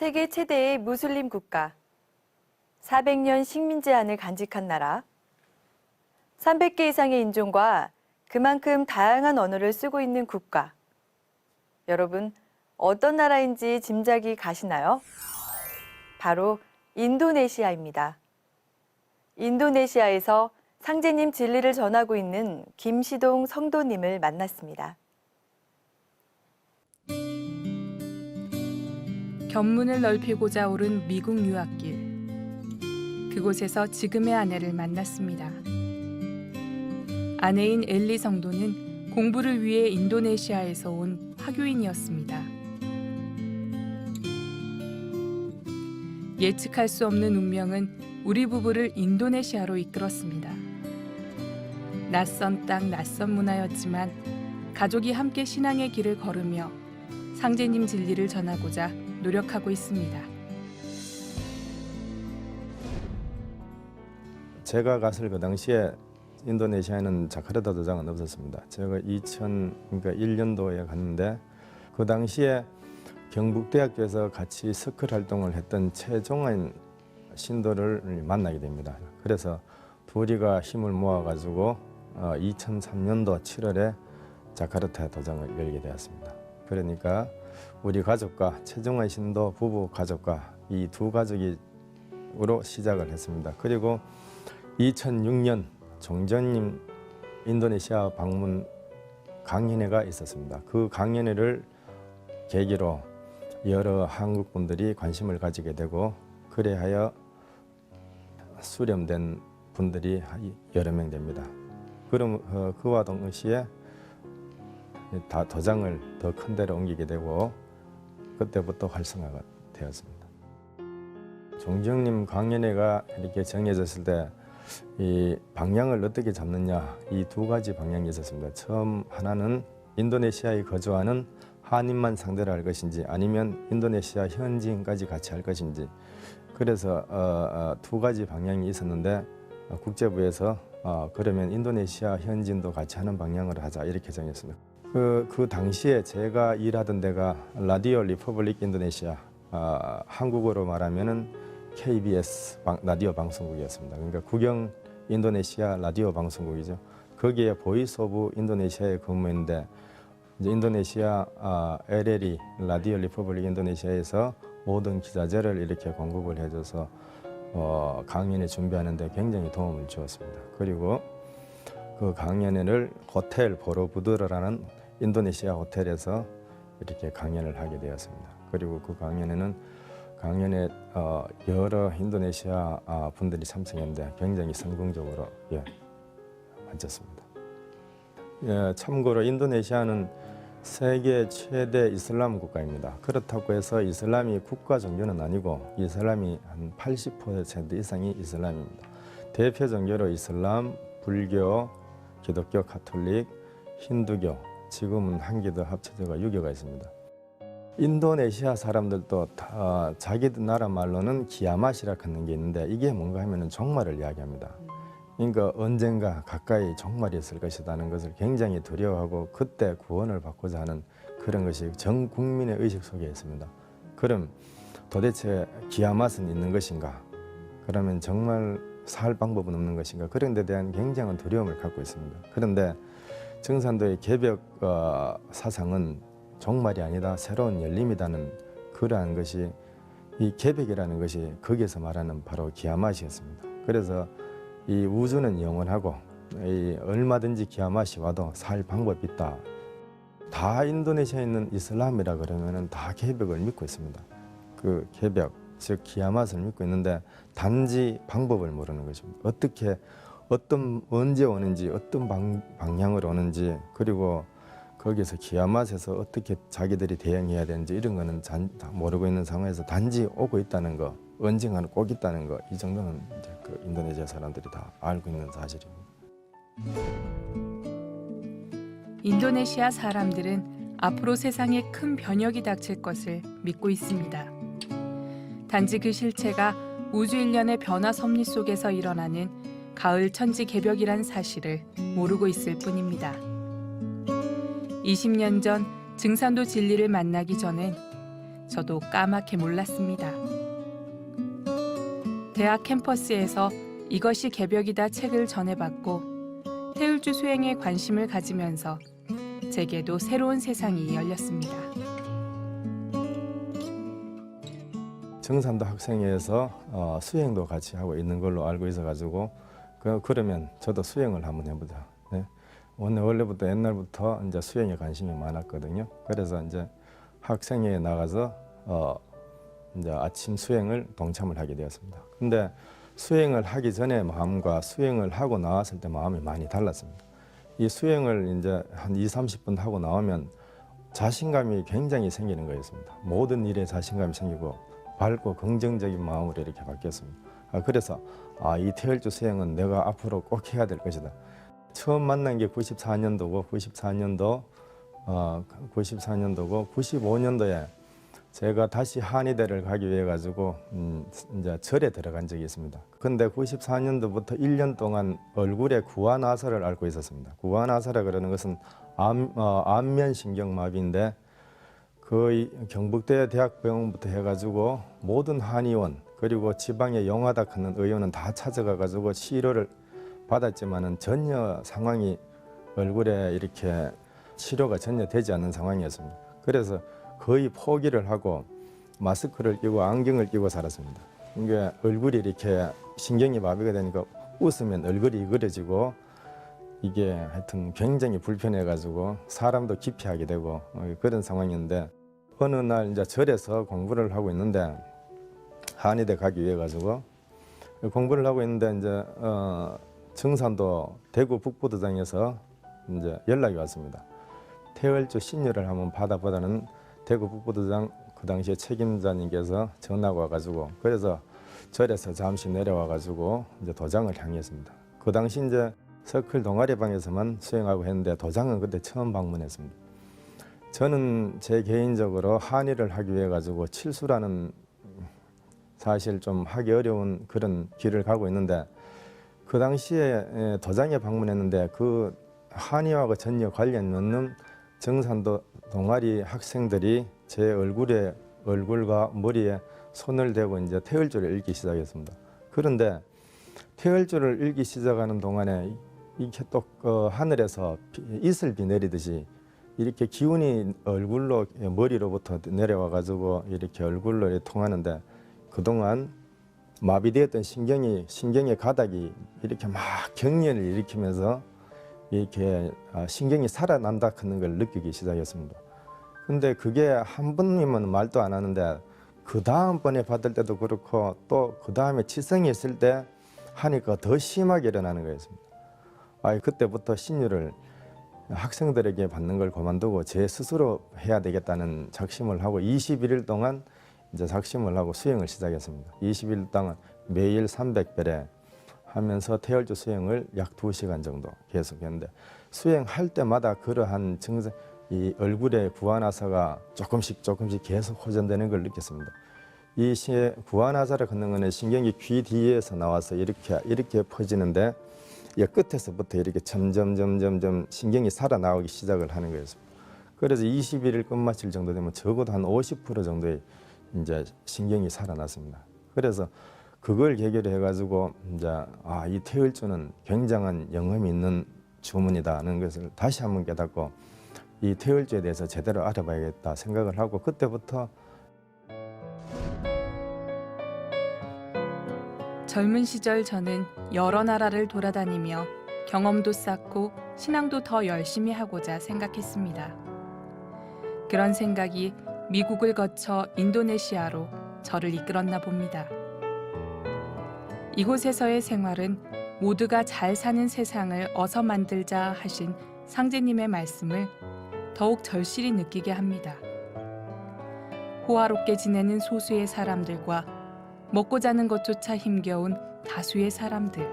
세계 최대의 무슬림 국가, 400년 식민 제한을 간직한 나라, 300개 이상의 인종과 그만큼 다양한 언어를 쓰고 있는 국가. 여러분, 어떤 나라인지 짐작이 가시나요? 바로 인도네시아입니다. 인도네시아에서 상제님 진리를 전하고 있는 김시동 성도님을 만났습니다. 견문을 넓히고자 오른 미국 유학길. 그곳에서 지금의 아내를 만났습니다. 아내인 엘리 성도는 공부를 위해 인도네시아에서 온 화교인이었습니다. 예측할 수 없는 운명은 우리 부부를 인도네시아로 이끌었습니다. 낯선 땅, 낯선 문화였지만 가족이 함께 신앙의 길을 걸으며 상제님 진리를 전하고자 노력하고 있습니다. 제가 갔을 그 당시에 인도네시아에는 자카르타 도장은 없었습니다. 제가 2001년도에 갔는데 그 당시에 경북대학교에서 같이 서클 활동을 했던 최종환 신도를 만나게 됩니다. 그래서 둘이가 힘을 모아가지고 2003년도 7월에 자카르타 도장을 열게 되었습니다. 그러니까 우리 가족과 최종환 신도 부부 가족과 이 두 가족으로 시작을 했습니다. 그리고 2006년 종전님 인도네시아 방문 강연회가 있었습니다. 그 강연회를 계기로 여러 한국 분들이 관심을 가지게 되고 그래하여 수렴된 분들이 여러 명 됩니다. 그럼 그와 동시에 다 도장을 더 큰 데로 옮기게 되고 그때부터 활성화가 되었습니다. 종정님 강연회가 이렇게 정해졌을 때 이 방향을 어떻게 잡느냐, 이 두 가지 방향이 있었습니다. 처음 하나는 인도네시아에 거주하는 한인만 상대로 할 것인지 아니면 인도네시아 현지인까지 같이 할 것인지, 그래서 두 가지 방향이 있었는데 국제부에서 그러면 인도네시아 현지인도 같이 하는 방향으로 하자 이렇게 정했습니다. 그 당시에 제가 일하던 데가 라디오 리퍼블릭 인도네시아, 한국어로 말하면은 KBS 라디오 방송국이었습니다. 그러니까 국영 인도네시아 라디오 방송국이죠. 거기에 보이스 오브 인도네시아에 근무했는데 이제 인도네시아 LLE 라디오 리퍼블릭 인도네시아에서 모든 기자재를 이렇게 공급을 해줘서 강연회 준비하는 데 굉장히 도움을 주었습니다. 그리고 그 강연회를 호텔 보로부드르라는 인도네시아 호텔에서 이렇게 강연을 하게 되었습니다. 그리고 그 강연회는 강연에 여러 인도네시아 분들이 참석했는데 굉장히 성공적으로 마쳤습니다. 참고로 인도네시아는 세계 최대 이슬람 국가입니다. 그렇다고 해서 이슬람이 국가 종교는 아니고 이슬람이 한 80% 이상이 이슬람입니다. 대표 종교로 이슬람, 불교, 기독교, 가톨릭, 힌두교, 지금은 한 개 더 합쳐져가 6개가 있습니다. 인도네시아 사람들도 다 자기들 나라 말로는 기야맛이라 하는 게 있는데 이게 뭔가 하면은 종말을 이야기합니다. 그러니까 언젠가 가까이 종말이 있을 것이라는 것을 굉장히 두려워하고 그때 구원을 받고자 하는 그런 것이 전 국민의 의식 속에 있습니다. 그럼 도대체 기야맛은 있는 것인가? 그러면 정말 살 방법은 없는 것인가? 그런 데 대한 굉장한 두려움을 갖고 있습니다. 그런데 정산도의 개벽 사상은 종말이 아니다 새로운 열림이라는 그러한 것이 이 개벽이라는 것이 거기에서 말하는 바로 기야맛이었습니다. 그래서 이 우주는 영원하고 얼마든지 기야맛이 와도 살 방법이 있다. 다 인도네시아에 있는 이슬람이라 그러면은 다 개벽을 믿고 있습니다. 그 개벽 즉 기야맛을 믿고 있는데 단지 방법을 모르는 것입니다. 어떻게 언제 오는지 어떤 방향으로 오는지 그리고 거기서 기야맛에서 어떻게 자기들이 대응해야 되는지 이런 거는 다 모르고 있는 상황에서 단지 오고 있다는 거, 언젠가는 꼭 있다는 거, 이 정도는 이제 그 인도네시아 사람들이 다 알고 있는 사실입니다. 인도네시아 사람들은 앞으로 세상에 큰 변혁이 닥칠 것을 믿고 있습니다. 단지 그 실체가 우주 일련의 변화 섭리 속에서 일어나는 가을 천지 개벽이란 사실을 모르고 있을 뿐입니다. 20년 전 증산도 진리를 만나기 전엔 저도 까맣게 몰랐습니다. 대학 캠퍼스에서 이것이 개벽이다 책을 전해받고 태울주 수행에 관심을 가지면서 제게도 새로운 세상이 열렸습니다. 정산도 학생회에서 수행도 같이 하고 있는 걸로 알고 있어가지고 그러면 저도 수행을 한번 해보자. 네. 원래부터 옛날부터 이제 수행에 관심이 많았거든요. 그래서 이제 학생회에 나가서 이제 아침 수행을 동참을 하게 되었습니다. 근데 수행을 하기 전에 마음과 수행을 하고 나왔을 때 마음이 많이 달랐습니다. 이 수행을 이제 한 20-30분 하고 나오면 자신감이 굉장히 생기는 거였습니다. 모든 일에 자신감이 생기고 밝고 긍정적인 마음으로 이렇게 바뀌었습니다. 그래서 이 태열주 수행은 내가 앞으로 꼭 해야 될 것이다. 처음 만난 게 94년도고 95년도에 제가 다시 한의대를 가기 위해 가지고 이제 절에 들어간 적이 있습니다. 근데 94년도부터 1년 동안 얼굴에 구안아사를 앓고 있었습니다. 구안아사라 그러는 것은 안면신경마비인데 거의 경북대 대학병원부터 해가지고 모든 한의원 그리고 지방의 용하다 하는 의원은 다 찾아가 가지고 치료를 받았지만은 전혀 상황이 얼굴에 이렇게 치료가 전혀 되지 않는 상황이었습니다. 그래서 거의 포기를 하고 마스크를 끼고 안경을 끼고 살았습니다. 이게 얼굴이 이렇게 신경이 마비가 되니까 웃으면 얼굴이 이그러지고 이게 하여튼 굉장히 불편해가지고 사람도 기피하게 되고 그런 상황이었는데 어느 날 이제 절에서 공부를 하고 있는데 한의대 가기 위해 가지고 공부를 하고 있는데 이제 정산도 대구 북부도당에서 이제 연락이 왔습니다. 태열주 신유를 한번 받아보다는 대구 북부도당 그 당시에 책임자님께서 전화가 와가지고 그래서 절에서 잠시 내려와 가지고 이제 도장을 향했습니다. 그 당시 이제 서클 동아리방에서만 수행하고 했는데 도장은 그때 처음 방문했습니다. 저는 제 개인적으로 한의를 하기 위해 가지고 칠수라는 사실 좀 하기 어려운 그런 길을 가고 있는데 그 당시에 도장에 방문했는데 그 한의와 전혀 관련이 없는 정산도 동아리 학생들이 제 얼굴과 머리에 손을 대고 이제 태열주를 읽기 시작했습니다. 그런데 태열주를 읽기 시작하는 동안에 이렇게 또 하늘에서 이슬비 내리듯이 이렇게 기운이 얼굴로 머리로부터 내려와 가지고 이렇게 얼굴로 이렇게 통하는데 그동안 마비되었던 신경의 가닥이 이렇게 막 경련을 일으키면서 이렇게 신경이 살아난다 하는 걸 느끼기 시작했습니다. 근데 그게 한 번이면 말도 안 하는데 그 다음번에 받을 때도 그렇고 또 그 다음에 치성이 있을 때 하니까 더 심하게 일어나는 거였습니다. 그때부터 신유를 학생들에게 받는 걸 그만두고 제 스스로 해야 되겠다는 작심을 하고 21일 동안 이제 작심을 하고 수행을 시작했습니다. 21일 동안 매일 300배래 하면서 태열주 수행을 약 2시간 정도 계속했는데 수행할 때마다 그러한 증상, 이 얼굴에 구안아사가 조금씩 계속 호전되는 걸 느꼈습니다. 이 구안아사를 걷는 것은 신경이 귀 뒤에서 나와서 이렇게 퍼지는데 이 끝에서부터 이렇게 점점 신경이 살아나오기 시작을 하는 거였습니다. 그래서 21일 끝마칠 정도 되면 적어도 한 50% 정도의 이제 신경이 살아났습니다. 그래서 그걸 계기로 해가지고 이제 이 태열주는 굉장한 영험이 있는 주문이다는 것을 다시 한번 깨닫고 이 태열주에 대해서 제대로 알아봐야겠다 생각을 하고 그때부터 젊은 시절 저는 여러 나라를 돌아다니며 경험도 쌓고 신앙도 더 열심히 하고자 생각했습니다. 그런 생각이 미국을 거쳐 인도네시아로 저를 이끌었나 봅니다. 이곳에서의 생활은 모두가 잘 사는 세상을 어서 만들자 하신 상제님의 말씀을 더욱 절실히 느끼게 합니다. 호화롭게 지내는 소수의 사람들과 먹고 자는 것조차 힘겨운 다수의 사람들.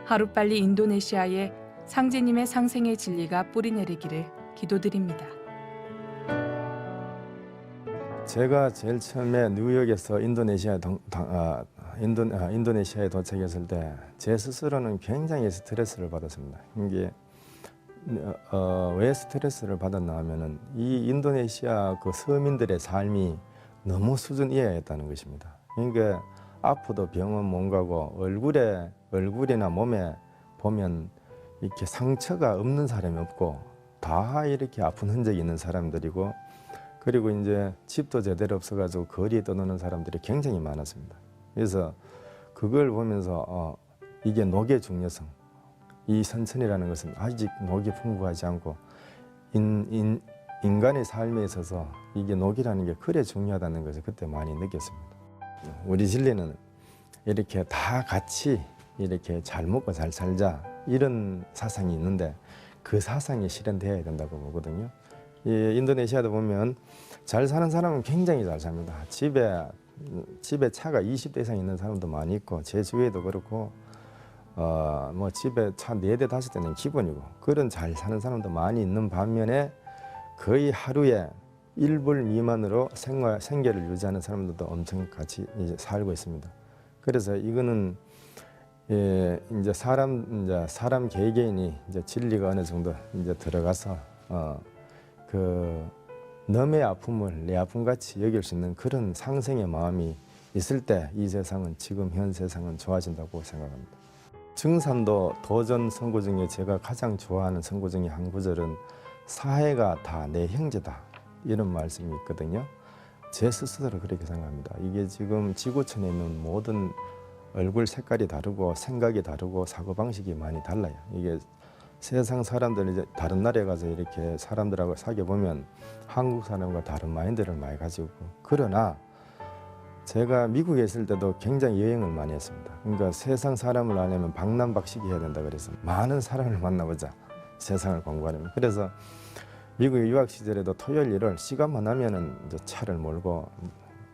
하루빨리 인도네시아에 상제님의 상생의 진리가 뿌리내리기를 기도드립니다. 제가 제일 처음에 뉴욕에서 인도네시아에 도착했을 때 제 스스로는 굉장히 스트레스를 받았습니다. 이게 왜 스트레스를 받았나 하면은 이 인도네시아 그 서민들의 삶이 너무 수준 이하였다는 것입니다. 그러니까 아프도 병원 못 가고 얼굴이나 몸에 보면 이렇게 상처가 없는 사람이 없고 다 이렇게 아픈 흔적이 있는 사람들이고, 그리고 이제 집도 제대로 없어가지고 거리에 떠노는 사람들이 굉장히 많았습니다. 그래서 그걸 보면서 이게 녹의 중요성, 이 선천이라는 것은 아직 녹이 풍부하지 않고 인간의 삶에 있어서 이게 녹이라는 게 그래 중요하다는 것을 그때 많이 느꼈습니다. 우리 진리는 이렇게 다 같이 이렇게 잘 먹고 잘 살자, 이런 사상이 있는데 그 사상이 실현되어야 된다고 보거든요. 이 인도네시아도 보면 잘 사는 사람은 굉장히 잘 삽니다. 집에 차가 20대 이상 있는 사람도 많이 있고, 제 주위에도 그렇고 뭐 집에 차 4대 5대는 기본이고, 그런 잘 사는 사람도 많이 있는 반면에 거의 하루에 1불 미만으로 생계를 유지하는 사람들도 엄청 같이 이제 살고 있습니다. 그래서 이거는 이제 사람 개개인이 이제 진리가 어느 정도 이제 들어가서 그 남의 아픔을 내 아픔같이 여길 수 있는 그런 상생의 마음이 있을 때 이 세상은, 지금 현 세상은 좋아진다고 생각합니다. 증산도 도전 선고 중에 제가 가장 좋아하는 선고 중에 한 구절은 사회가 다 내 형제다, 이런 말씀이 있거든요. 제 스스로 그렇게 생각합니다. 이게 지금 지구촌에 있는 모든 얼굴 색깔이 다르고 생각이 다르고 사고방식이 많이 달라요. 이게 세상 사람들, 이제 다른 나라에 가서 이렇게 사람들하고 사귀어 보면 한국 사람과 다른 마인드를 많이 가지고 있고, 그러나 제가 미국에 있을 때도 굉장히 여행을 많이 했습니다. 그러니까 세상 사람을 알려면 박남박식이 해야 된다 그래서 많은 사람을 만나보자, 세상을 공부하려면. 그래서 미국에 유학 시절에도 토요일 일요일 시간만 나면은 이제 차를 몰고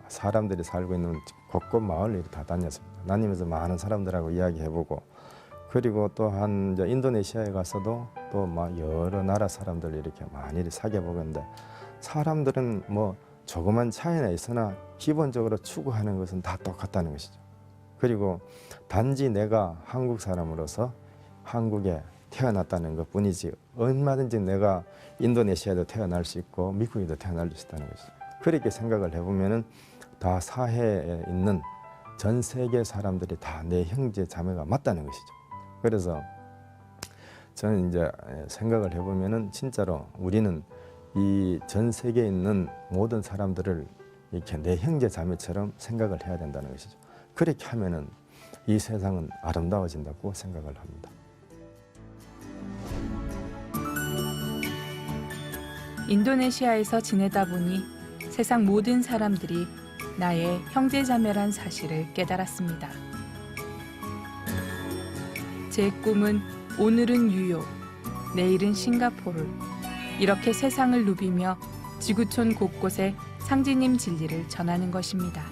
사람들이 살고 있는 곳곳 마을을 다 다녔습니다. 다니면서 많은 사람들하고 이야기해보고, 그리고 또한 인도네시아에 가서도 또 막 여러 나라 사람들 이렇게 많이 사귀어보고 있는데, 사람들은 뭐 조그만 차이나 있으나 기본적으로 추구하는 것은 다 똑같다는 것이죠. 그리고 단지 내가 한국 사람으로서 한국에 태어났다는 것 뿐이지, 얼마든지 내가 인도네시아에도 태어날 수 있고 미국에도 태어날 수 있다는 것이죠. 그렇게 생각을 해보면은 다 사회에 있는 전 세계 사람들이 다 내 형제 자매가 맞다는 것이죠. 그래서 저는 이제 생각을 해보면은 진짜로 우리는 이 전 세계에 있는 모든 사람들을 이렇게 내 형제 자매처럼 생각을 해야 된다는 것이죠. 그렇게 하면은 이 세상은 아름다워진다고 생각을 합니다. 인도네시아에서 지내다 보니 세상 모든 사람들이 나의 형제자매란 사실을 깨달았습니다. 제 꿈은 오늘은 뉴욕, 내일은 싱가포르, 이렇게 세상을 누비며 지구촌 곳곳에 상지님 진리를 전하는 것입니다.